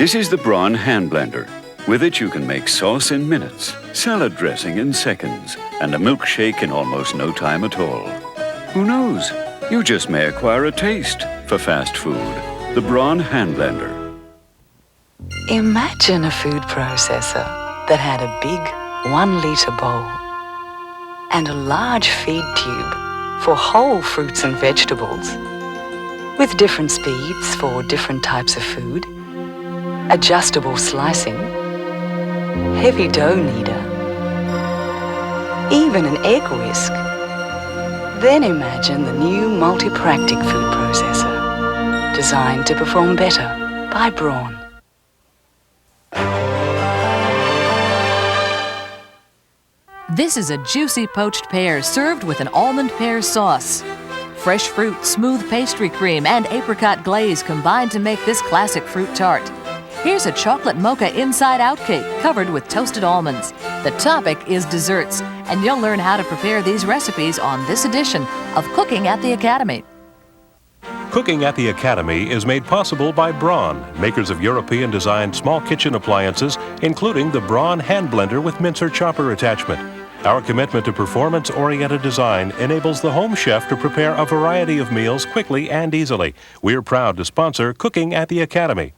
This is the BRAUN hand blender. With it you can make sauce in minutes, salad dressing in seconds, and a milkshake in almost no time at all. Who knows? You just may acquire a taste for fast food. The BRAUN hand blender. Imagine a food processor that had a big 1-liter bowl and a large feed tube for whole fruits and vegetables, with different speeds for different types of food, adjustable slicing, heavy dough kneader, even an egg whisk. Then imagine the new multi-practic food processor, designed to perform better by BRAUN. This is a juicy poached pear served with an almond pear sauce. Fresh fruit, smooth pastry cream, and apricot glaze combine to make this classic fruit tart. Here's a chocolate mocha inside-out cake covered with toasted almonds. The topic is desserts, and you'll learn how to prepare these recipes on this edition of Cooking at the Academy. Cooking at the Academy is made possible by BRAUN, makers of European-designed small kitchen appliances, including the BRAUN hand blender with mincer chopper attachment. Our commitment to performance-oriented design enables the home chef to prepare a variety of meals quickly and easily. We're proud to sponsor Cooking at the Academy.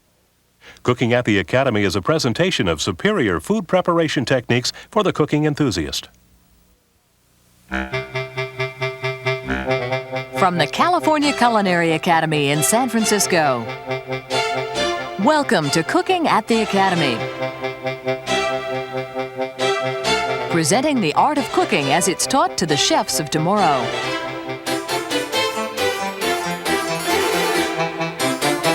Cooking at the Academy is a presentation of superior food preparation techniques for the cooking enthusiast. From the California Culinary Academy in San Francisco, welcome to Cooking at the Academy. Presenting the art of cooking as it's taught to the chefs of tomorrow.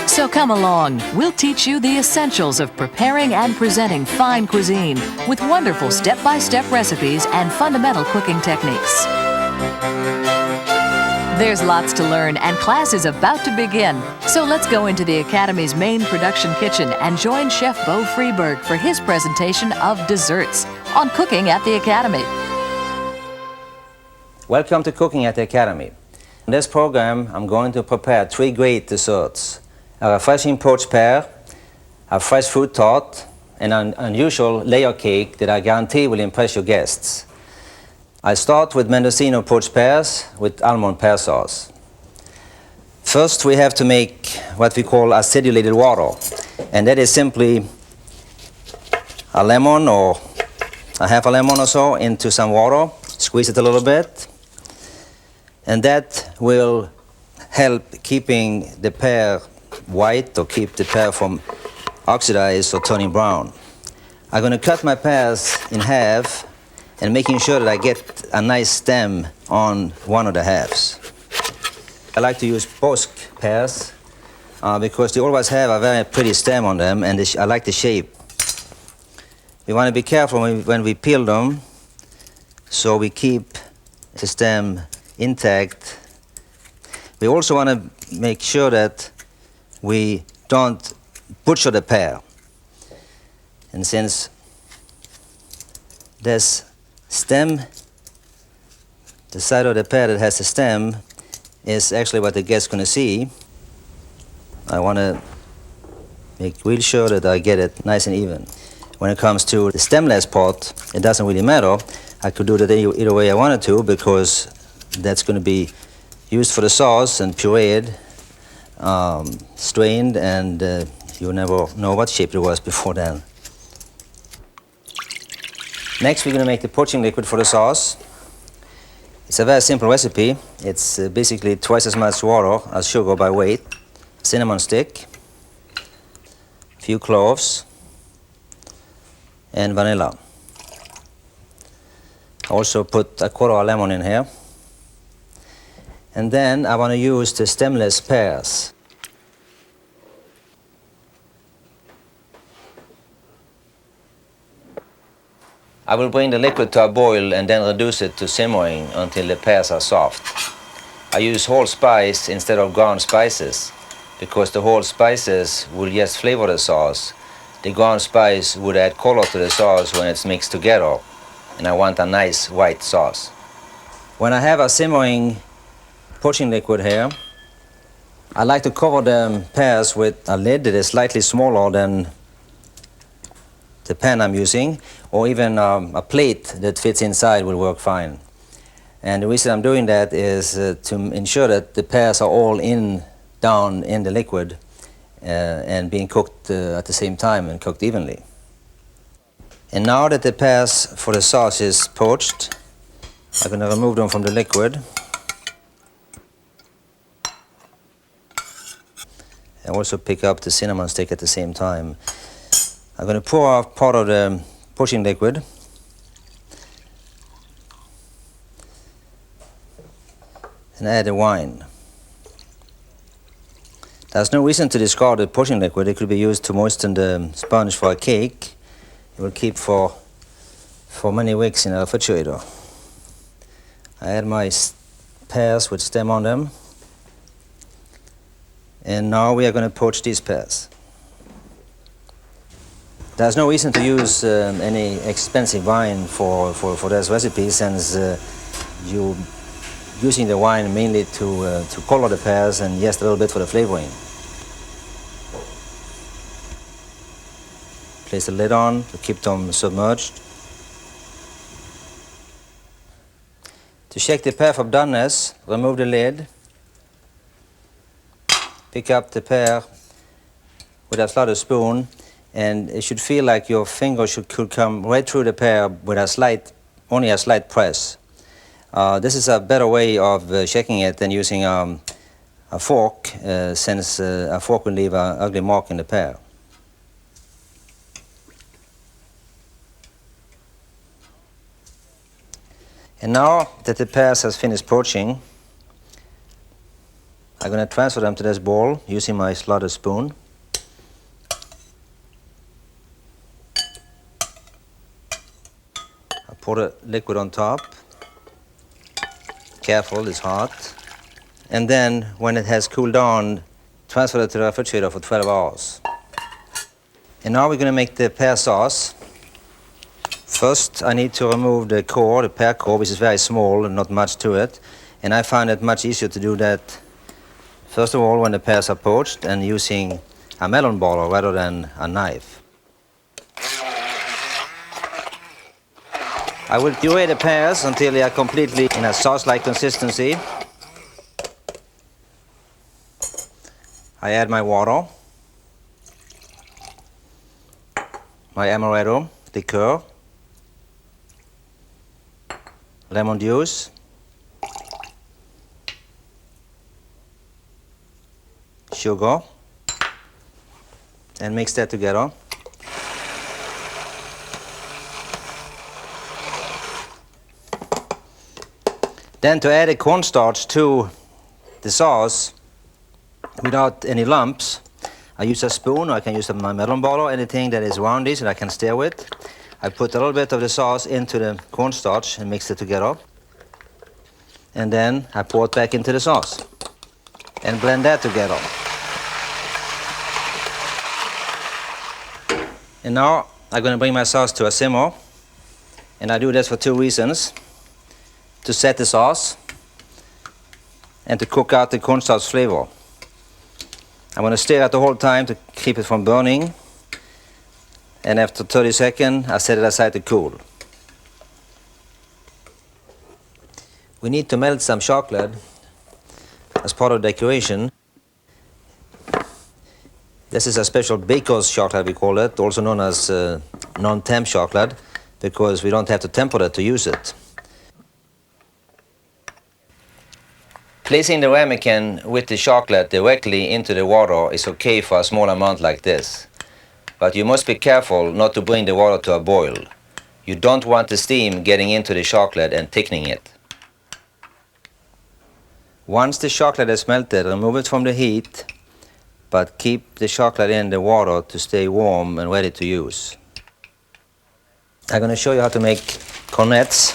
So come along, we'll teach you the essentials of preparing and presenting fine cuisine with wonderful step-by-step recipes and fundamental cooking techniques. There's lots to learn, and class is about to begin. So let's go into the Academy's main production kitchen and join Chef Bo Friberg for his presentation of desserts on Cooking at the Academy. Welcome to Cooking at the Academy. In this program, I'm going to prepare 3 great desserts: a refreshing poached pear, a fresh fruit tart, and an unusual layer cake that I guarantee will impress your guests. I start with Mendocino poached pears with almond pear sauce. First, we have to make what we call acidulated water, and that is simply a lemon or a half a lemon or so into some water, squeeze it a little bit, and that will help keeping the pear white or keep the pear from oxidized or turning brown. I'm going to cut my pears in half and making sure that I get a nice stem on one of the halves. I like to use both pears because they always have a very pretty stem on them, and I like the shape. We want to be careful when we peel them, so we keep the stem intact. We also want to make sure that we don't butcher the pear. And since this stem, the side of the pear that has the stem, is actually what the guest's going to see, I want to make real sure that I get it nice and even. When it comes to the stemless part, it doesn't really matter. I could do that either way I wanted to, because that's going to be used for the sauce and pureed, strained, and you never know what shape it was before then. Next, we're going to make the poaching liquid for the sauce. It's a very simple recipe. It's basically twice as much water as sugar by weight, cinnamon stick, a few cloves, and vanilla. I also put a quarter of a lemon in here. And then I want to use the stemless pears. I will bring the liquid to a boil and then reduce it to simmering until the pears are soft. I use whole spice instead of ground spices because the whole spices will just flavor the sauce. The ground spice would add color to the sauce when it's mixed together, and I want a nice white sauce. When I have a simmering poaching liquid here, I like to cover the pears with a lid that is slightly smaller than the pan I'm using, or even a plate that fits inside will work fine. And the reason I'm doing that is to ensure that the pears are all down in the liquid and being cooked at the same time and cooked evenly. And now that the pears for the sauce is poached, I'm going to remove them from the liquid. And also pick up the cinnamon stick at the same time. I'm going to pour off part of the poaching liquid. And add the wine. There's no reason to discard the poaching liquid. It could be used to moisten the sponge for a cake. It will keep for many weeks in a refrigerator. I add my pears with stem on them. And now we are going to poach these pears. There's no reason to use any expensive wine for this recipe, since you're using the wine mainly to color the pears and just a little bit for the flavoring. Place the lid on to keep them submerged. To check the pear for doneness, remove the lid. Pick up the pear with a slotted spoon, and it should feel like your finger could come right through the pear with only a slight press. This is a better way of checking it than using a fork, since a fork will leave an ugly mark in the pear. And now that the pears has finished poaching, I'm going to transfer them to this bowl using my slotted spoon. I pour the liquid on top. Careful, it's hot. And then, when it has cooled down, transfer it to the refrigerator for 12 hours. And now we're going to make the pear sauce. First, I need to remove the core, the pear core, which is very small and not much to it. And I find it much easier to do that, first of all, when the pears are poached and using a melon baller rather than a knife. I will puree the pears until they are completely in a sauce-like consistency. I add my water, my amaretto liqueur, lemon juice, sugar, and mix that together. Then, to add the cornstarch to the sauce without any lumps, I use a spoon, or I can use my melon ball or anything that is roundish that I can stir with. I put a little bit of the sauce into the cornstarch and mix it together. And then I pour it back into the sauce and blend that together. And now I'm going to bring my sauce to a simmer. And I do this for two reasons. To set the sauce and to cook out the cornstarch flavor. I'm going to stir it the whole time to keep it from burning. And after 30 seconds, I set it aside to cool. We need to melt some chocolate as part of the decoration. This is a special baker's chocolate, we call it, also known as non-temp chocolate, because we don't have to temper it to use it. Placing the ramekin with the chocolate directly into the water is okay for a small amount like this. But you must be careful not to bring the water to a boil. You don't want the steam getting into the chocolate and thickening it. Once the chocolate is melted, remove it from the heat, but keep the chocolate in the water to stay warm and ready to use. I'm going to show you how to make cornets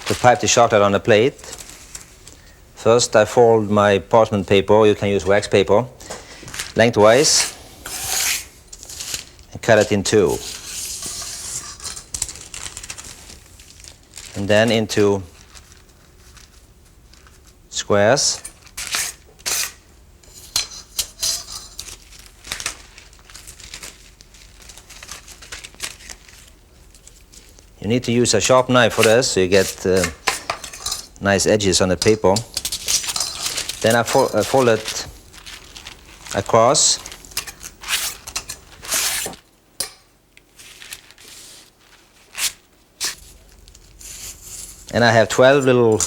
to pipe the chocolate on the plate. First, I fold my parchment paper, you can use wax paper, lengthwise, and cut it in two. And then into squares. You need to use a sharp knife for this so you get nice edges on the paper. Then I fold it across. And I have 12 little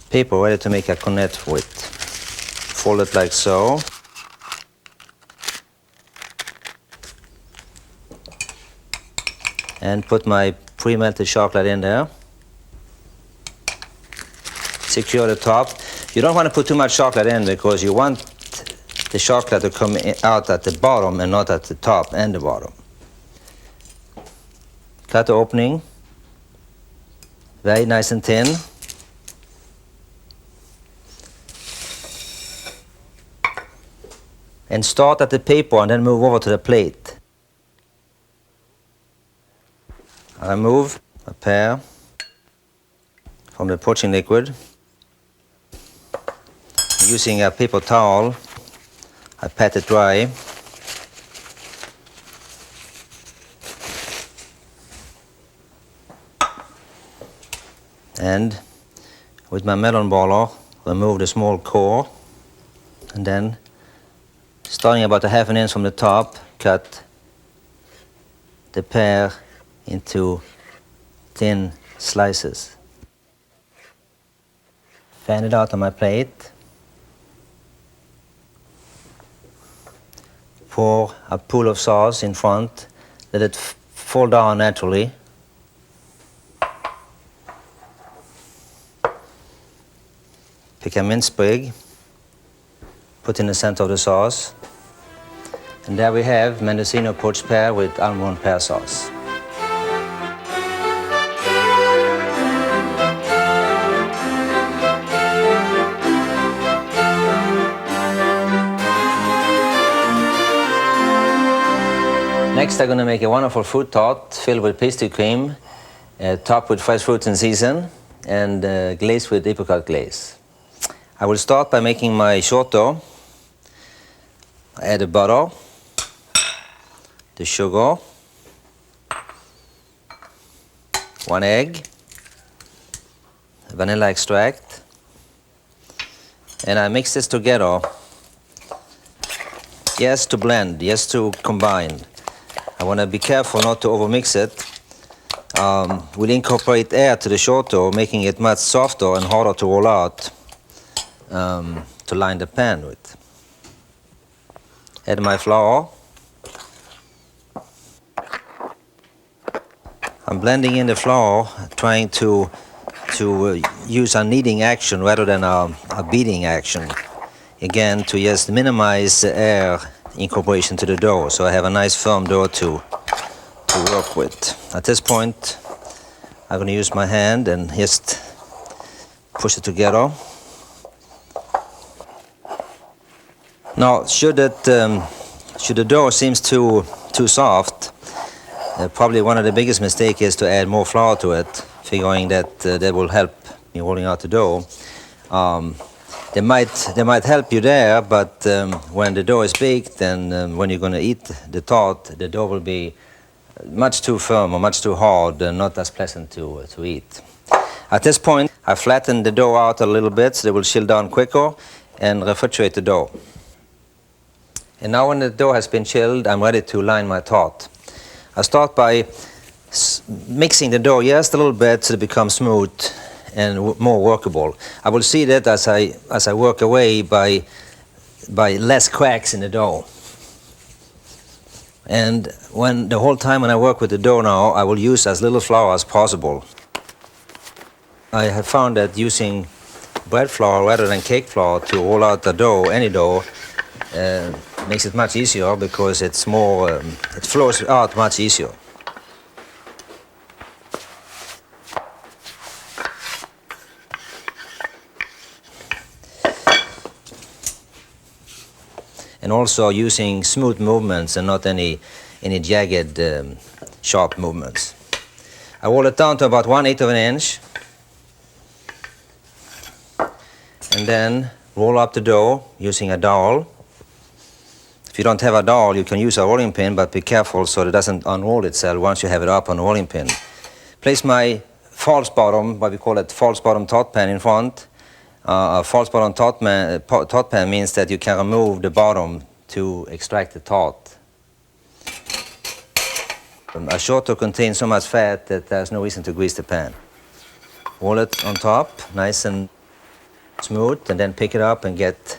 paper ready to make a cornet with. Fold it like so. And put my pre-melted chocolate in there. Secure the top. You don't want to put too much chocolate in because you want the chocolate to come out at the bottom and not at the top and the bottom. Cut the opening, very nice and thin. And start at the paper and then move over to the plate. I remove a pear from the poaching liquid. Using a paper towel, I pat it dry. And with my melon baller, remove the small core, and then, starting about a half an inch from the top, cut the pear into thin slices. Fan it out on my plate. Pour a pool of sauce in front, let it fall down naturally. Pick a mint sprig, put in the center of the sauce, and there we have Mendocino poached pear with almond pear sauce. Next, I'm going to make a wonderful fruit tart filled with pastry cream, topped with fresh fruits in season, and glazed with apricot glaze. I will start by making my short dough. I add the butter, the sugar, 1 egg, vanilla extract, and I mix this together. Yes, to blend, yes, to combine. I want to be careful not to overmix it. We'll incorporate air to the short dough, making it much softer and harder to roll out to line the pan with. Add my flour. I'm blending in the flour, trying to use a kneading action rather than a beating action. Again, to just minimize the air incorporation to the dough, so I have a nice firm dough to work with. At this point, I'm going to use my hand and just push it together. Now, should the dough seems too soft, probably one of the biggest mistakes is to add more flour to it, figuring that that will help in rolling out the dough. They might help you there, but when the dough is baked and when you're going to eat the tart, the dough will be much too firm or much too hard and not as pleasant to eat. At this point, I flatten the dough out a little bit so it will chill down quicker and refrigerate the dough. And now when the dough has been chilled, I'm ready to line my tart. I start by mixing the dough just a little bit so it becomes smooth and more workable. I will see that as I work away by less cracks in the dough. And the whole time when I work with the dough now, I will use as little flour as possible. I have found that using bread flour rather than cake flour to roll out the dough, any dough, makes it much easier because it's more, it flows out much easier. And also using smooth movements and not any jagged, sharp movements. I roll it down to about 1/8 of an inch, and then roll up the dough using a dowel. If you don't have a dowel, you can use a rolling pin, but be careful so it doesn't unroll itself once you have it up on the rolling pin. Place my false bottom, what we call it false bottom tot pan in front. A false bottom tot pan means that you can remove the bottom to extract the tot. A shorto contains so much fat that there's no reason to grease the pan. Roll it on top, nice and smooth, and then pick it up and get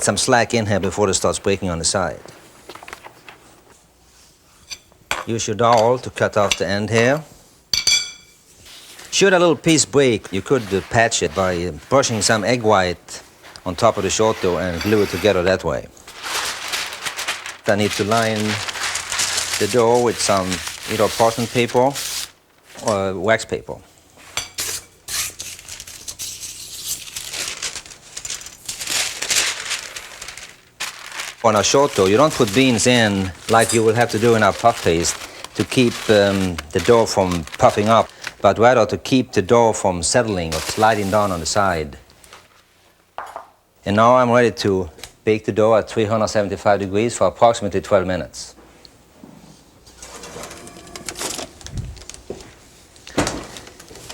some slack in here before it starts breaking on the side. Use your dowel to cut off the end here. Should a little piece break, you could patch it by brushing some egg white on top of the shorto and glue it together that way. I need to line the dough with some either parchment paper or wax paper. On a shorto, you don't put beans in like you will have to do in our puff paste to keep the dough from puffing up, but rather to keep the dough from settling or sliding down on the side. And now I'm ready to bake the dough at 375 degrees for approximately 12 minutes.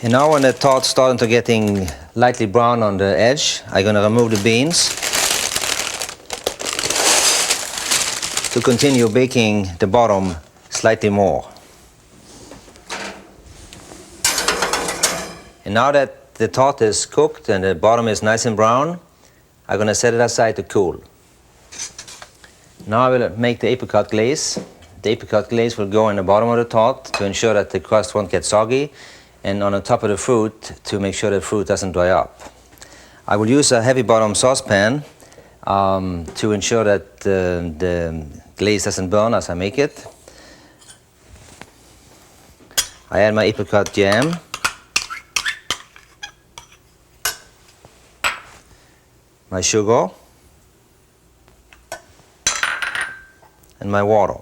And now when the tart's starting to getting lightly brown on the edge, I'm going to remove the beans to continue baking the bottom slightly more. And now that the tart is cooked and the bottom is nice and brown, I'm going to set it aside to cool. Now I will make the apricot glaze. The apricot glaze will go in the bottom of the tart to ensure that the crust won't get soggy, and on the top of the fruit to make sure the fruit doesn't dry up. I will use a heavy bottom saucepan to ensure that the glaze doesn't burn as I make it. I add my apricot jam. My sugar. And my water.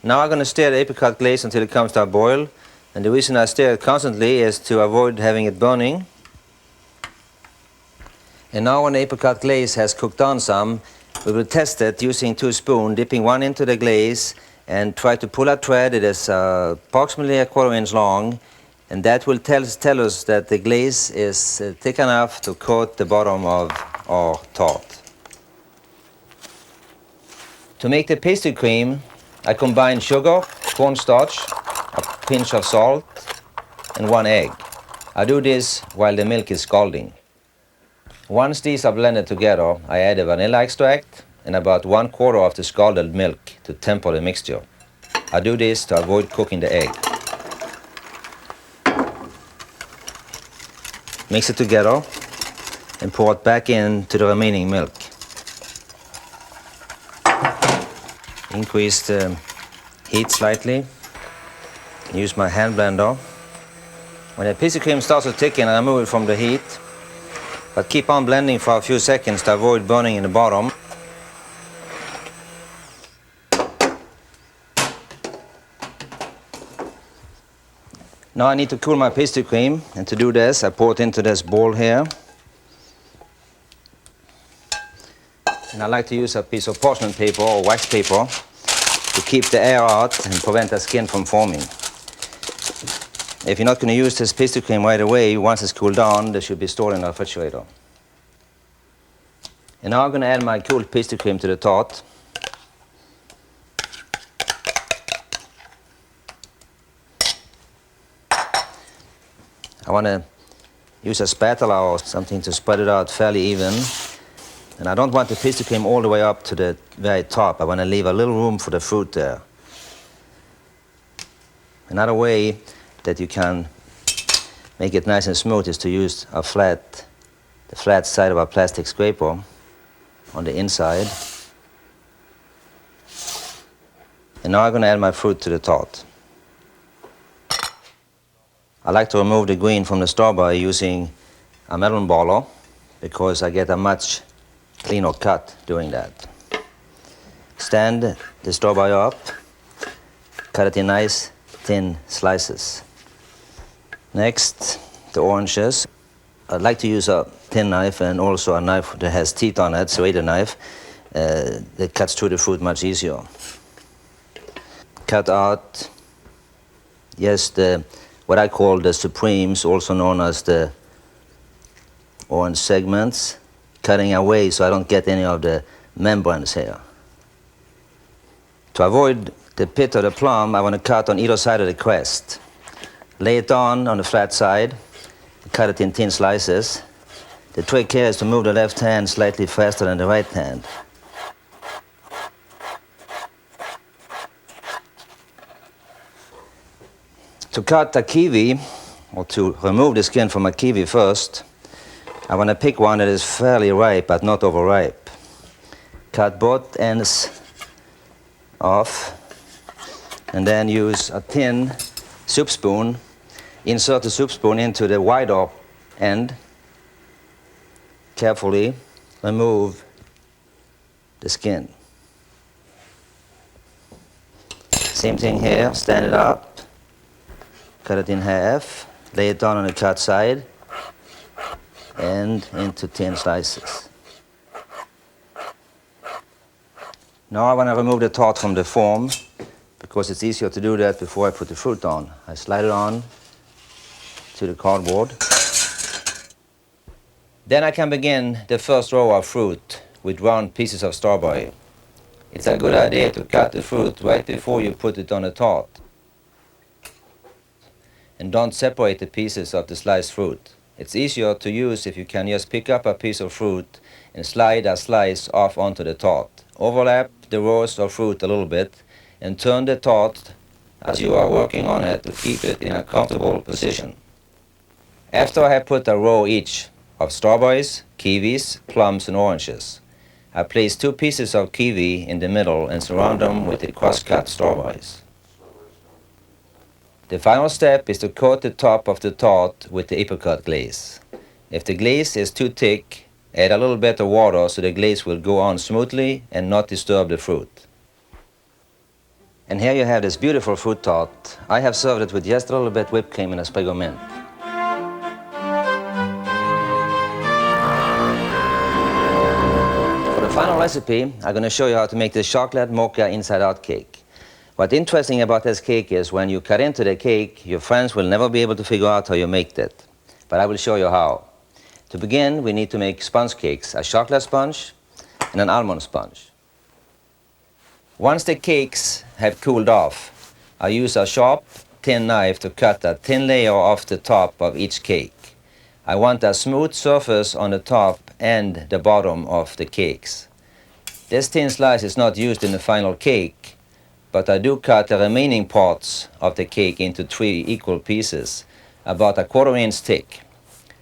Now I'm going to stir the apricot glaze until it comes to a boil. And the reason I stir it constantly is to avoid having it burning. And now when the apricot glaze has cooked down some, we will test it using 2 spoons, dipping one into the glaze and try to pull a thread. It is approximately a 1/4 inch long, and that will tell us that the glaze is thick enough to coat the bottom of our tart. To make the pastry cream, I combine sugar, cornstarch, a pinch of salt, and 1 egg. I do this while the milk is scalding. Once these are blended together, I add a vanilla extract and about 1/4 of the scalded milk to temper the mixture. I do this to avoid cooking the egg. Mix it together and pour it back into the remaining milk. Increase the heat slightly. Use my hand blender. When the pastry cream starts to thicken, I remove it from the heat, but keep on blending for a few seconds to avoid burning in the bottom. Now I need to cool my pastry cream, and to do this, I pour it into this bowl here. And I like to use a piece of parchment paper or wax paper to keep the air out and prevent the skin from forming. If you're not going to use this pastry cream right away, once it's cooled down, they should be stored in the refrigerator. And now I'm going to add my cooled pastry cream to the tart. I want to use a spatula or something to spread it out fairly even. And I don't want the pastry cream all the way up to the very top. I want to leave a little room for the fruit there. Another way that you can make it nice and smooth is to use the flat side of a plastic scraper on the inside. And now I'm going to add my fruit to the tart. I like to remove the green from the strawberry using a melon baller because I get a much cleaner cut doing that. Stand the strawberry up, cut it in nice thin slices. Next, the oranges. I'd like to use a thin knife and also a knife that has teeth on it, serrated knife, that cuts through the fruit much easier. Cut out, yes, what I call the supremes, also known as the orange segments, cutting away so I don't get any of the membranes here. To avoid the pit of the plum, I want to cut on either side of the crest. Lay it on the flat side, cut it in thin slices. The trick here is to move the left hand slightly faster than the right hand. To cut a kiwi, or to remove the skin from a kiwi first, I want to pick one that is fairly ripe but not overripe. Cut both ends off, and then use a thin soup spoon. Insert the soup spoon into the wider end. Carefully remove the skin. Same thing here, stand it up, cut it in half, lay it down on the cut side, and into thin slices. Now I want to remove the tart from the form, because it's easier to do that before I put the fruit on. I slide it on to the cardboard. Then I can begin the first row of fruit with round pieces of strawberry. It's a good idea to cut the fruit right before you put it on the tart. And don't separate the pieces of the sliced fruit. It's easier to use if you can just pick up a piece of fruit and slide a slice off onto the tart. Overlap the rows of fruit a little bit and turn the tart as you are working on it to keep it in a comfortable position. After I have put a row each of strawberries, kiwis, plums and oranges, I place 2 pieces of kiwi in the middle and surround them with the cross-cut strawberries. The final step is to coat the top of the tart with the apricot glaze. If the glaze is too thick, add a little bit of water so the glaze will go on smoothly and not disturb the fruit. And here you have this beautiful fruit tart. I have served it with just a little bit whipped cream and a sprig of mint. For the final recipe, I'm going to show you how to make this chocolate mocha inside-out cake. What's interesting about this cake is when you cut into the cake, your friends will never be able to figure out how you make it. But I will show you how. To begin, we need to make sponge cakes, a chocolate sponge and an almond sponge. Once the cakes have cooled off, I use a sharp, thin knife to cut a thin layer off the top of each cake. I want a smooth surface on the top and the bottom of the cakes. This thin slice is not used in the final cake, but I do cut the remaining parts of the cake into 3 equal pieces, about 1/4 inch thick.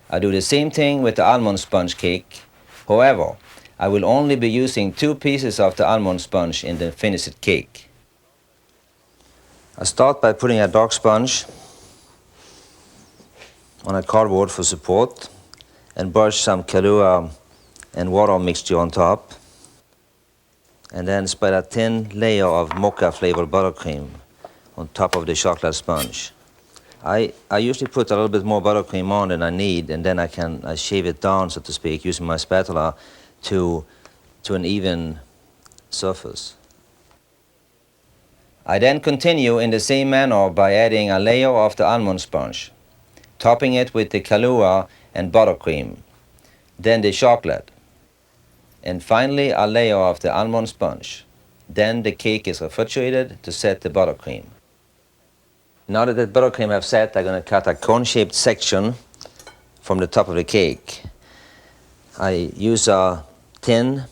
I do the same thing with the almond sponge cake. However, I will only be using 2 pieces of the almond sponge in the finished cake. I start by putting a dark sponge on a cardboard for support and brush some Kahlua and water mixture on top, and then spread a thin layer of mocha flavored buttercream on top of the chocolate sponge. I usually put a little bit more buttercream on than I need, and then I shave it down, so to speak, using my spatula to an even surface. I then continue in the same manner by adding a layer of the almond sponge, topping it with the Kahlua and buttercream, then the chocolate, and finally a layer of the almond sponge. Then the cake is refrigerated to set the buttercream. Now that the buttercream have set, I'm going to cut a cone-shaped section from the top of the cake. I use a thin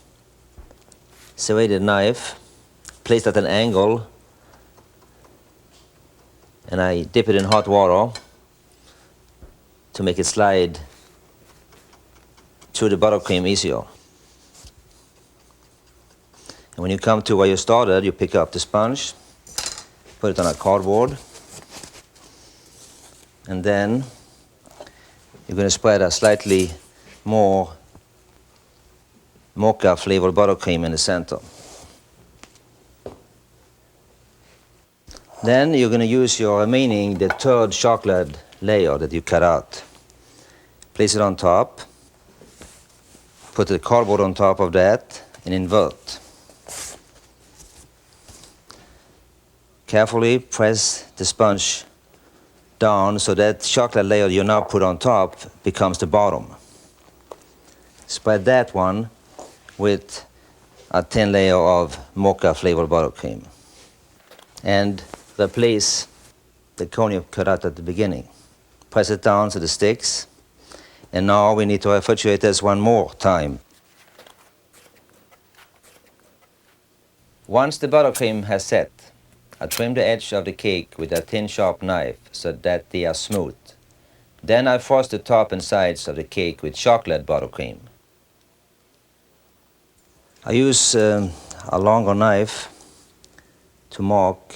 serrated knife, placed at an angle, and I dip it in hot water to make it slide through the buttercream easier. And when you come to where you started, you pick up the sponge, put it on a cardboard, and then you're going to spread a slightly more mocha flavored buttercream in the center. Then you're going to use your remaining, the 3rd chocolate layer that you cut out. Place it on top. Put the cardboard on top of that and invert. Carefully press the sponge down so that chocolate layer you now put on top becomes the bottom. Spread that one with a thin layer of mocha flavored buttercream. And replace the cone you cut out at the beginning. Press it down so it sticks. And now we need to refrigerate this one more time. Once the buttercream has set, I trim the edge of the cake with a thin sharp knife so that they are smooth. Then I frost the top and sides of the cake with chocolate buttercream. I use a longer knife to mark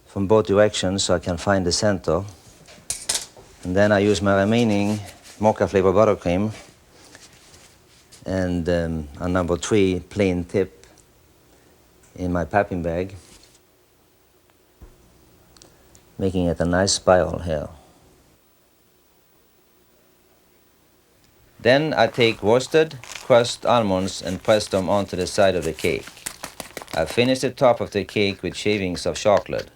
from both directions so I can find the center. And then I use my remaining mocha flavored buttercream and a number 3 plain tip in my piping bag, making it a nice spiral here. Then I take roasted, crushed almonds and press them onto the side of the cake. I finish the top of the cake with shavings of chocolate.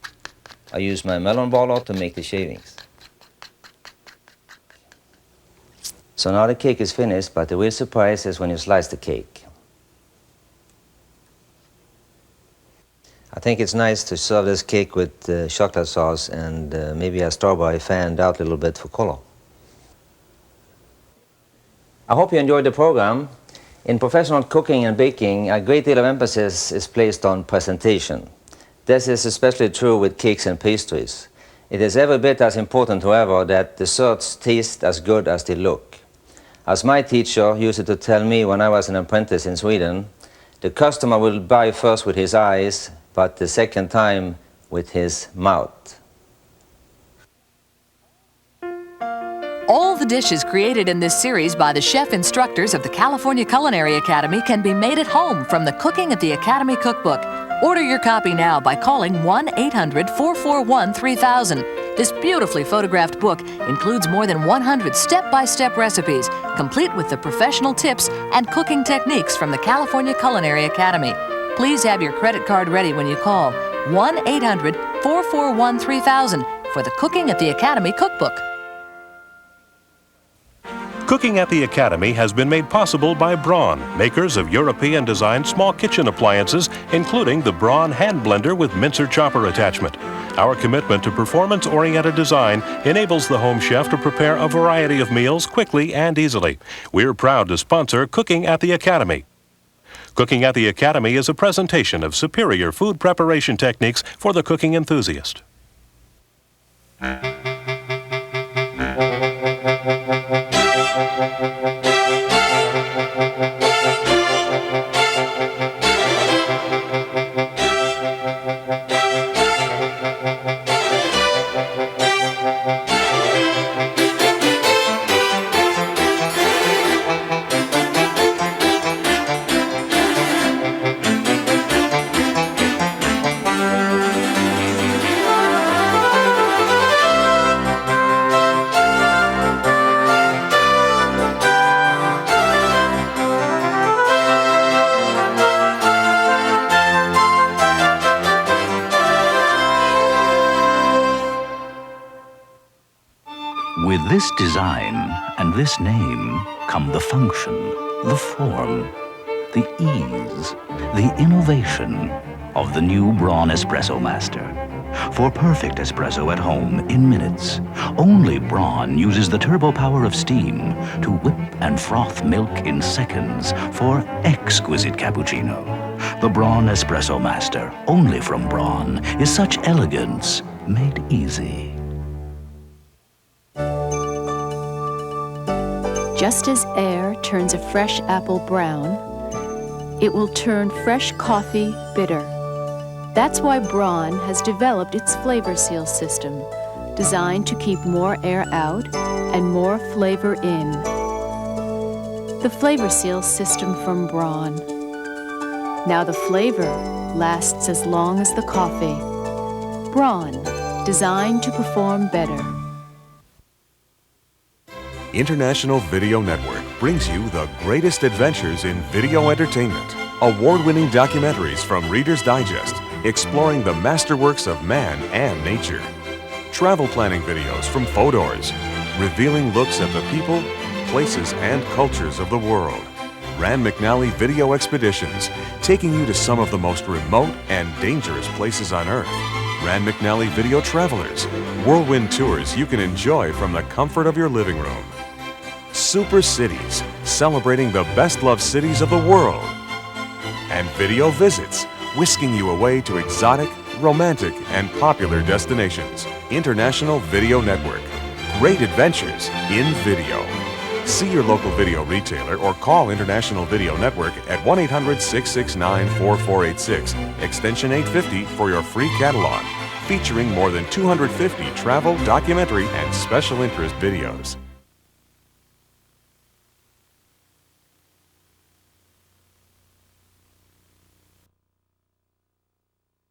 I use my melon baller to make the shavings. So now the cake is finished, but the real surprise is when you slice the cake. I think it's nice to serve this cake with chocolate sauce and maybe a strawberry fanned out a little bit for color. I hope you enjoyed the program. In professional cooking and baking, a great deal of emphasis is placed on presentation. This is especially true with cakes and pastries. It is every bit as important, however, that desserts taste as good as they look. As my teacher used to tell me when I was an apprentice in Sweden, the customer will buy first with his eyes, but the second time with his mouth. All the dishes created in this series by the chef instructors of the California Culinary Academy can be made at home from the Cooking at the Academy cookbook. Order your copy now by calling 1-800-441-3000. This beautifully photographed book includes more than 100 step-by-step recipes, complete with the professional tips and cooking techniques from the California Culinary Academy. Please have your credit card ready when you call 1-800-441-3000 for the Cooking at the Academy cookbook. Cooking at the Academy has been made possible by BRAUN, makers of European-designed small kitchen appliances, including the BRAUN hand blender with mincer chopper attachment. Our commitment to performance-oriented design enables the home chef to prepare a variety of meals quickly and easily. We're proud to sponsor Cooking at the Academy. Cooking at the Academy is a presentation of superior food preparation techniques for the cooking enthusiast. With this design and this name come the function, the form, the ease, the innovation of the new BRAUN Espresso Master. For perfect espresso at home in minutes, only BRAUN uses the turbo power of steam to whip and froth milk in seconds for exquisite cappuccino. The BRAUN Espresso Master, only from BRAUN, is such elegance made easy. Just as air turns a fresh apple brown, it will turn fresh coffee bitter. That's why BRAUN has developed its flavor seal system, designed to keep more air out and more flavor in. The flavor seal system from BRAUN. Now the flavor lasts as long as the coffee. BRAUN, designed to perform better. International Video Network brings you the greatest adventures in video entertainment. Award-winning documentaries from Reader's Digest, exploring the masterworks of man and nature. Travel planning videos from Fodors, revealing looks at the people, places, and cultures of the world. Rand McNally Video Expeditions, taking you to some of the most remote and dangerous places on Earth. Rand McNally Video Travelers, whirlwind tours you can enjoy from the comfort of your living room. Super Cities, celebrating the best-loved cities of the world. And Video Visits, whisking you away to exotic, romantic, and popular destinations. International Video Network. Great adventures in video. See your local video retailer or call International Video Network at 1-800-669-4486, extension 850 for your free catalog, featuring more than 250 travel, documentary, and special interest videos.